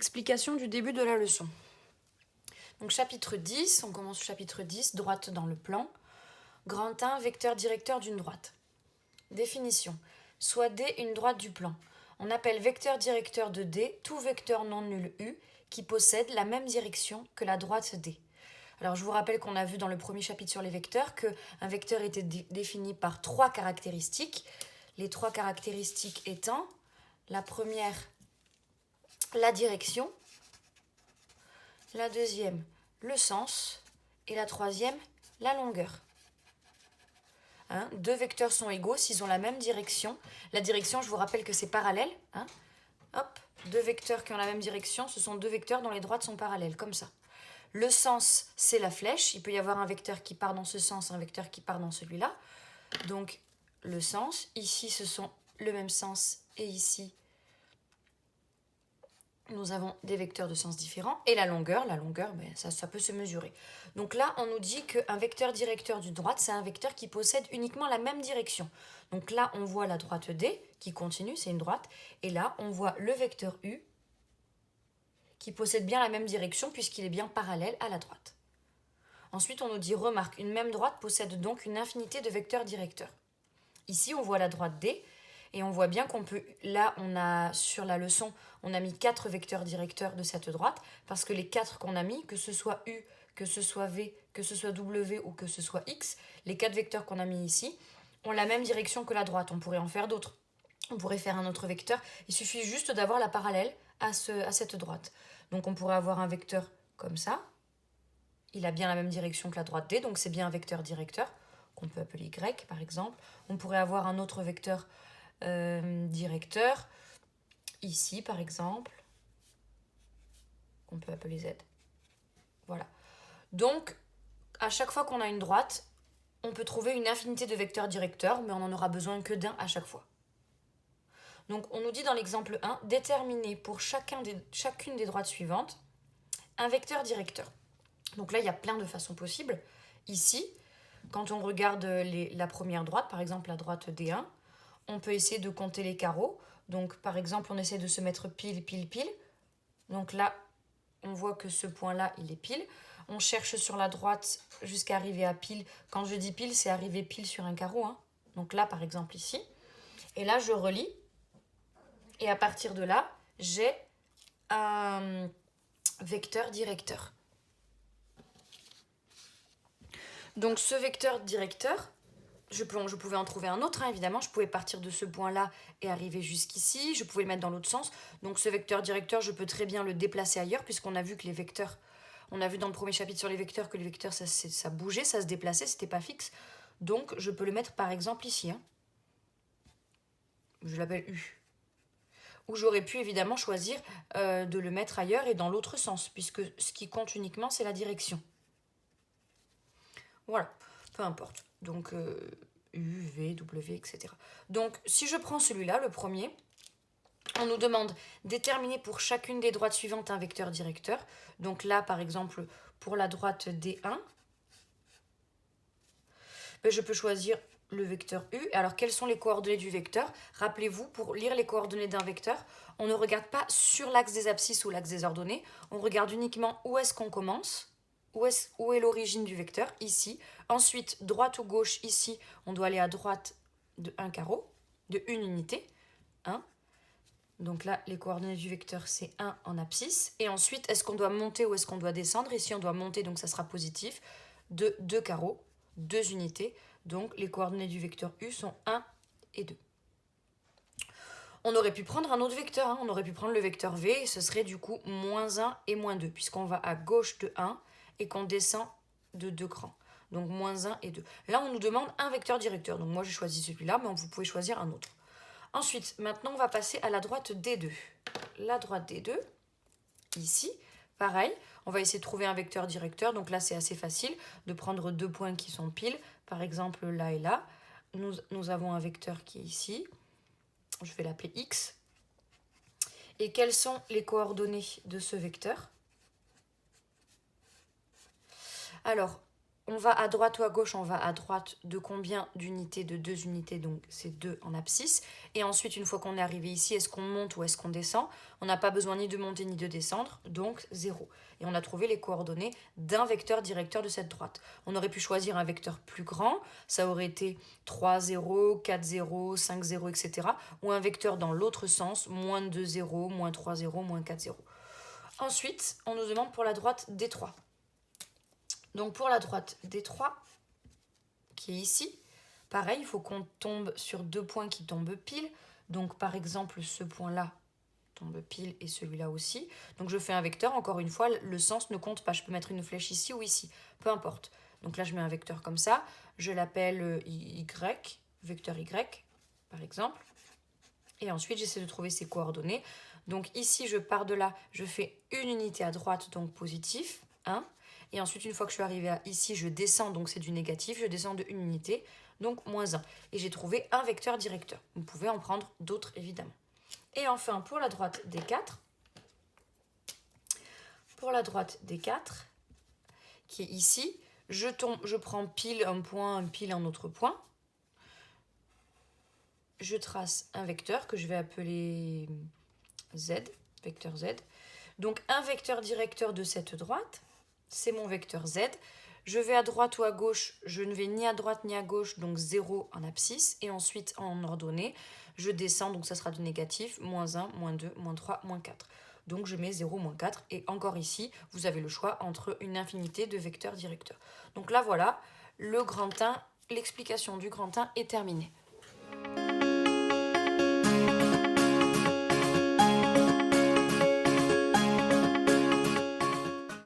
Explication du début de la leçon. Donc chapitre 10, on commence au chapitre 10, droite dans le plan. Grand 1, vecteur directeur d'une droite. Définition. Soit D une droite du plan. On appelle vecteur directeur de D tout vecteur non nul U qui possède la même direction que la droite D. Alors je vous rappelle qu'on a vu dans le premier chapitre sur les vecteurs qu'un vecteur était défini par trois caractéristiques. Les trois caractéristiques étant la première, la direction, la deuxième, le sens, et la troisième, la longueur. Deux vecteurs sont égaux s'ils ont la même direction. La direction, je vous rappelle que c'est parallèle. Hop, deux vecteurs qui ont la même direction, ce sont deux vecteurs dont les droites sont parallèles, comme ça. Le sens, c'est la flèche. Il peut y avoir un vecteur qui part dans ce sens, un vecteur qui part dans celui-là. Donc, le sens. Ici, ce sont le même sens. Et ici, nous avons des vecteurs de sens différents. Et la longueur, ça peut se mesurer. Donc là, on nous dit qu'un vecteur directeur d'une droite, c'est un vecteur qui possède uniquement la même direction. Donc là, on voit la droite D qui continue, c'est une droite. Et là, on voit le vecteur U qui possède bien la même direction puisqu'il est bien parallèle à la droite. Ensuite, on nous dit, remarque, une même droite possède donc une infinité de vecteurs directeurs. Ici, on voit la droite D. Et on voit bien qu'on peut, là, sur la leçon, on a mis 4 vecteurs directeurs de cette droite, parce que les 4 qu'on a mis, que ce soit U, que ce soit V, que ce soit W ou que ce soit X, les 4 vecteurs qu'on a mis ici, ont la même direction que la droite. On pourrait en faire d'autres. On pourrait faire un autre vecteur. Il suffit juste d'avoir la parallèle à cette droite. Donc on pourrait avoir un vecteur comme ça. Il a bien la même direction que la droite D, donc c'est bien un vecteur directeur, qu'on peut appeler Y, par exemple. On pourrait avoir un autre vecteur directeur, ici par exemple, qu'on peut appeler Z. Voilà. Donc, à chaque fois qu'on a une droite, on peut trouver une infinité de vecteurs directeurs, mais on n'en aura besoin que d'un à chaque fois. Donc, on nous dit dans l'exemple 1, déterminer pour chacune des droites suivantes un vecteur directeur. Donc là, il y a plein de façons possibles. Ici, quand on regarde la première droite, par exemple la droite D1, on peut essayer de compter les carreaux. Donc, par exemple, on essaie de se mettre pile, pile, pile. Donc là, on voit que ce point-là, il est pile. On cherche sur la droite jusqu'à arriver à pile. Quand je dis pile, c'est arriver pile sur un carreau. Donc là, par exemple, ici. Et là, je relie. Et à partir de là, j'ai un vecteur directeur. Donc, ce vecteur directeur, je pouvais en trouver un autre, évidemment. Je pouvais partir de ce point-là et arriver jusqu'ici. Je pouvais le mettre dans l'autre sens. Donc ce vecteur directeur, je peux très bien le déplacer ailleurs, puisqu'on a vu que les vecteurs... On a vu dans le premier chapitre sur les vecteurs que les vecteurs, ça bougeait, ça se déplaçait, c'était pas fixe. Donc je peux le mettre par exemple ici. Je l'appelle U. Ou j'aurais pu évidemment choisir de le mettre ailleurs et dans l'autre sens, puisque ce qui compte uniquement, c'est la direction. Voilà, peu importe. Donc... U, V, W, etc. Donc, si je prends celui-là, le premier, on nous demande déterminer pour chacune des droites suivantes un vecteur directeur. Donc là, par exemple, pour la droite D1, je peux choisir le vecteur U. Alors, quelles sont les coordonnées du vecteur? Rappelez-vous, pour lire les coordonnées d'un vecteur, on ne regarde pas sur l'axe des abscisses ou l'axe des ordonnées. On regarde uniquement où est-ce qu'on commence. Où est l'origine du vecteur? Ici. Ensuite, droite ou gauche, ici, on doit aller à droite de 1 carreau, de 1 unité. 1. Donc là, les coordonnées du vecteur, c'est 1 en abscisse. Et ensuite, est-ce qu'on doit monter ou est-ce qu'on doit descendre? Ici, on doit monter, donc ça sera positif. De 2 carreaux, 2 unités. Donc, les coordonnées du vecteur U sont 1 et 2. On aurait pu prendre un autre vecteur. On aurait pu prendre le vecteur V, et ce serait du coup moins 1 et moins 2, puisqu'on va à gauche de 1 et qu'on descend de 2 crans. Donc moins 1 et 2. Là, on nous demande un vecteur directeur. Donc moi, j'ai choisi celui-là, mais vous pouvez choisir un autre. Ensuite, maintenant, on va passer à la droite D2. La droite D2, ici, pareil, on va essayer de trouver un vecteur directeur. Donc là, c'est assez facile de prendre 2 points qui sont pile. Par exemple, là et là. Nous avons un vecteur qui est ici. Je vais l'appeler X. Et quelles sont les coordonnées de ce vecteur? Alors, on va à droite ou à gauche, on va à droite de combien d'unités? De 2 unités, donc c'est 2 en abscisse. Et ensuite, une fois qu'on est arrivé ici, est-ce qu'on monte ou est-ce qu'on descend? On n'a pas besoin ni de monter ni de descendre, donc 0. Et on a trouvé les coordonnées d'un vecteur directeur de cette droite. On aurait pu choisir un vecteur plus grand, ça aurait été 3, 0, 4, 0, 5, 0, etc. Ou un vecteur dans l'autre sens, moins 2, 0, moins 3, 0, moins 4, 0. Ensuite, on nous demande pour la droite D3. Donc pour la droite D3, qui est ici, pareil, il faut qu'on tombe sur 2 points qui tombent pile. Donc par exemple, ce point-là tombe pile et celui-là aussi. Donc je fais un vecteur, encore une fois, le sens ne compte pas. Je peux mettre une flèche ici ou ici, peu importe. Donc là, je mets un vecteur comme ça. Je l'appelle Y, vecteur Y, par exemple. Et ensuite, j'essaie de trouver ses coordonnées. Donc ici, je pars de là, je fais une unité à droite, donc positif, 1. Et ensuite, une fois que je suis arrivée à ici, je descends, donc c'est du négatif, je descends de 1 unité, donc moins 1. Et j'ai trouvé un vecteur directeur. Vous pouvez en prendre d'autres, évidemment. Et enfin, pour la droite des 4, qui est ici, je prends pile un point, pile un autre point. Je trace un vecteur que je vais appeler Z, vecteur Z. Donc un vecteur directeur de cette droite, c'est mon vecteur Z. Je vais à droite ou à gauche, je ne vais ni à droite ni à gauche, donc 0 en abscisse. Et ensuite, en ordonnée, je descends, donc ça sera du négatif, moins 1, moins 2, moins 3, moins 4. Donc je mets 0, moins 4. Et encore ici, vous avez le choix entre une infinité de vecteurs directeurs. Donc là, voilà, le grand 1, l'explication du grand 1 est terminée.